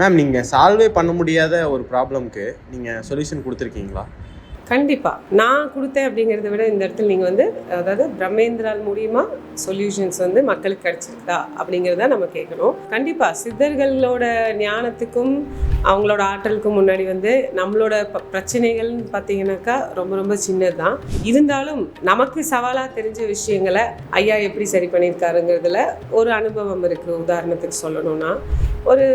Ma'am, நீங்கள் சால்வே பண்ண முடியாத ஒரு ப்ராப்ளம்க்கு நீங்கள் சொல்யூஷன் கொடுத்துருக்கீங்களா? கண்டிப்பாக நான் கொடுத்தேன் அப்படிங்கிறத விட இந்த இடத்துல நீங்கள் வந்து அதாவது பிரம்மேந்திரால் மூலியமா சொல்யூஷன்ஸ் வந்து மக்களுக்கு கிடச்சிருக்கா அப்படிங்கிறத நம்ம கேட்கணும். கண்டிப்பாக சித்தர்களோட ஞானத்துக்கும் அவங்களோட ஆற்றலுக்கும் முன்னாடி வந்து நம்மளோட பிரச்சனைகள்னு பார்த்தீங்கன்னாக்கா ரொம்ப ரொம்ப சின்னது தான். இருந்தாலும் நமக்கு சவாலாக தெரிஞ்ச விஷயங்களை ஐயா எப்படி சரி பண்ணியிருக்காருங்கிறதுல ஒரு அனுபவம் இருக்குது. உதாரணத்துக்கு சொல்லணும்னா, ஒரு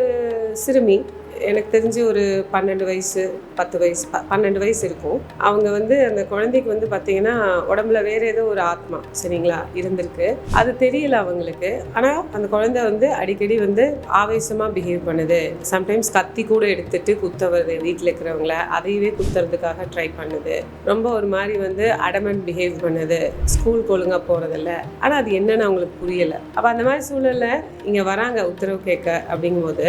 சிறுமி எனக்கு தெரிஞ்சு ஒரு 12 வயசு 10 வயசு 12 வயசு இருக்கும். அவங்க வந்து அந்த குழந்தைக்கு வந்து பார்த்தீங்கன்னா உடம்புல வேறு ஏதோ ஒரு ஆத்மா சரிங்களா இருந்திருக்கு. அது தெரியல அவங்களுக்கு. ஆனால் அந்த குழந்தை வந்து அடிக்கடி வந்து ஆவேசமாக பிஹேவ் பண்ணுது. சம்டைம்ஸ் கத்தி கூட எடுத்துட்டு குத்த வருது வீட்டில் இருக்கிறவங்கள, அதையவே குத்துறதுக்காக ட்ரை பண்ணுது. ரொம்ப ஒரு மாதிரி வந்து அடமண்ட் பிஹேவ் பண்ணுது. ஸ்கூலுக்கு ஒழுங்காக போகிறதில்ல. ஆனால் அது என்னன்னு அவங்களுக்கு புரியலை. அப்போ அந்த மாதிரி சூழலில் இங்கே வராங்க உத்தரவு கேட்க. அப்படிங்கும்போது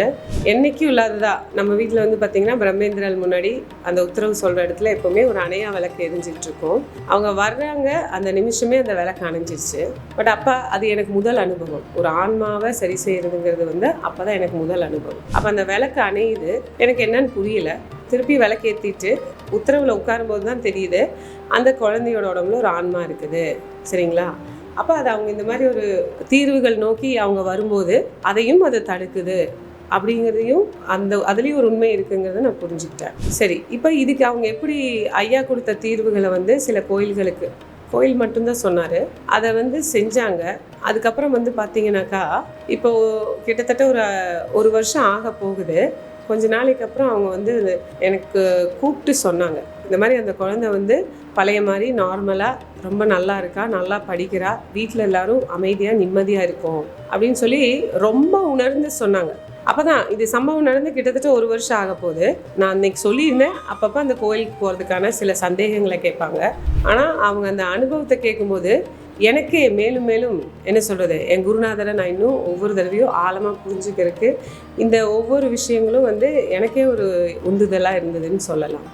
என்றைக்கும் இல்லாததா நம்ம வீட்டில் வந்து பார்த்திங்கன்னா பிரம்மேந்திரால் முன்னாடி அந்த உத்தரவு சொல்கிற இடத்துல எப்போவுமே ஒரு அணையா விளக்கு எரிஞ்சிட்டு இருக்கும். அவங்க வர்றாங்க, அந்த நிமிஷமே அந்த விளக்கு அணைஞ்சிருச்சு. பட் அப்போ அது எனக்கு முதல் அனுபவம். ஒரு ஆன்மாவை சரி செய்கிறதுங்கிறது வந்து அப்போ தான் எனக்கு முதல் அனுபவம். அப்போ அந்த விளக்கு அணையுது, எனக்கு என்னன்னு புரியல. திருப்பி விளக்கு ஏற்றிட்டு உத்தரவில் உட்காரும்போது தான் தெரியுது அந்த குழந்தையோட உடம்புல ஒரு ஆன்மா இருக்குது சரிங்களா. அப்போ அது அவங்க இந்த மாதிரி ஒரு தீர்வுகள் நோக்கி அவங்க வரும்போது அதையும் அது தடுக்குது அப்படிங்கிறதையும் அதுலேயும் ஒரு உண்மை இருக்குங்கிறத நான் புரிஞ்சுக்கிட்டேன். சரி, இப்போ இதுக்கு அவங்க எப்படி ஐயா கொடுத்த தீர்வுகளை வந்து சில கோயில் மட்டும்தான் சொன்னார், அதை வந்து செஞ்சாங்க. அதுக்கப்புறம் வந்து பார்த்தீங்கன்னாக்கா இப்போது கிட்டத்தட்ட ஒரு வருஷம் ஆக போகுது. கொஞ்ச நாளைக்கு அப்புறம் அவங்க வந்து எனக்கு கூப்பிட்டு சொன்னாங்க, இந்த மாதிரி அந்த குழந்தை வந்து பழைய மாதிரி நார்மலாக ரொம்ப நல்லா இருக்கா, நல்லா படிக்கிறா, வீட்டில் எல்லாரும் அமைதியாக நிம்மதியாக இருக்கும் அப்படின்னு சொல்லி ரொம்ப உணர்ந்து சொன்னாங்க. அப்போ தான் இது சம்பவம் நடந்து கிட்டத்தட்ட ஒரு வருஷம் ஆக போகுது. நான் அன்றைக்கி சொல்லியிருந்தேன், அப்பப்போ அந்த கோயிலுக்கு போகிறதுக்கான சில சந்தேகங்களை கேட்பாங்க. ஆனால் அவங்க அந்த அனுபவத்தை கேட்கும்போது எனக்கே மேலும் மேலும் என்ன சொல்கிறது, என் குருநாதரை நான் இன்னும் ஒவ்வொரு தடவையும் ஆழமாக புரிஞ்சுக்கிறதுக்கு இந்த ஒவ்வொரு விஷயங்களும் வந்து எனக்கே ஒரு உந்துதலாக இருந்ததுன்னு சொல்லலாம்.